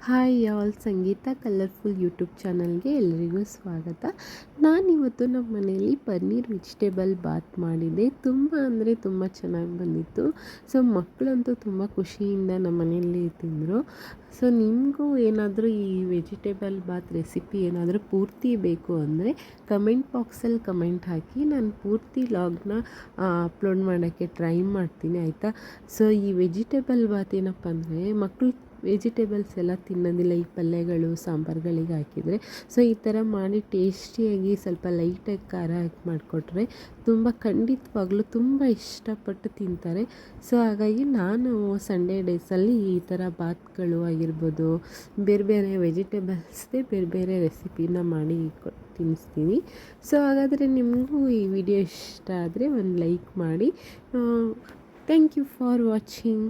Hi all, ಸಂಗೀತ colourful YouTube ಚಾನಲ್ಗೆ ಎಲ್ರಿಗೂ ಸ್ವಾಗತ. ನಾನಿವತ್ತು ನಮ್ಮ ಮನೆಯಲ್ಲಿ ಪನ್ನೀರ್ ವೆಜಿಟೇಬಲ್ ಬಾತ್ ಮಾಡಿದ್ದೆ. ತುಂಬ ಅಂದರೆ ತುಂಬ ಚೆನ್ನಾಗಿ ಬಂದಿತ್ತು. ಸೊ ಮಕ್ಕಳಂತೂ ತುಂಬ ಖುಷಿಯಿಂದ ನಮ್ಮ ಮನೆಯಲ್ಲಿ ತಿಂದರು. ಸೊ ನಿಮಗೂ ಏನಾದರೂ ಈ ವೆಜಿಟೇಬಲ್ ಬಾತ್ ರೆಸಿಪಿ ಏನಾದರೂ ಪೂರ್ತಿ ಬೇಕು ಅಂದರೆ ಕಮೆಂಟ್ ಬಾಕ್ಸಲ್ಲಿ ಕಮೆಂಟ್ ಹಾಕಿ, ನಾನು ಪೂರ್ತಿ ಲಾಗ್ನ ಅಪ್ಲೋಡ್ ಮಾಡೋಕ್ಕೆ ಟ್ರೈ ಮಾಡ್ತೀನಿ, ಆಯಿತಾ. ಸೊ ಈ ವೆಜಿಟೇಬಲ್ ಬಾತ್ ಏನಪ್ಪ ಅಂದರೆ ಮಕ್ಕಳು ವೆಜಿಟೇಬಲ್ಸ್ ಎಲ್ಲ ತಿನ್ನೋದಿಲ್ಲ, ಈ ಪಲ್ಯಗಳು ಸಾಂಬಾರುಗಳಿಗೆ ಹಾಕಿದರೆ. ಸೊ ಈ ಥರ ಮಾಡಿ ಟೇಸ್ಟಿಯಾಗಿ ಸ್ವಲ್ಪ ಲೈಟಾಗಿ ಖಾರ ಹಾಕಿ ಮಾಡಿಕೊಟ್ರೆ ಖಂಡಿತವಾಗ್ಲೂ ತುಂಬ ಇಷ್ಟಪಟ್ಟು ತಿಂತಾರೆ. ಸೊ ಹಾಗಾಗಿ ನಾನು ಸಂಡೇ ಡೇಸಲ್ಲಿ ಈ ಥರ ಬಾತ್ಗಳು ಆಗಿರ್ಬೋದು, ಬೇರೆ ಬೇರೆ ವೆಜಿಟೇಬಲ್ಸ್ದೇ ಬೇರೆ ಬೇರೆ ರೆಸಿಪಿನ ಮಾಡಿ ತಿನ್ನಿಸ್ತೀನಿ. ಸೊ ಹಾಗಾದರೆ ನಿಮಗೂ ಈ ವಿಡಿಯೋ ಇಷ್ಟ ಆದರೆ ಒಂದು ಲೈಕ್ ಮಾಡಿ. Thank you for watching.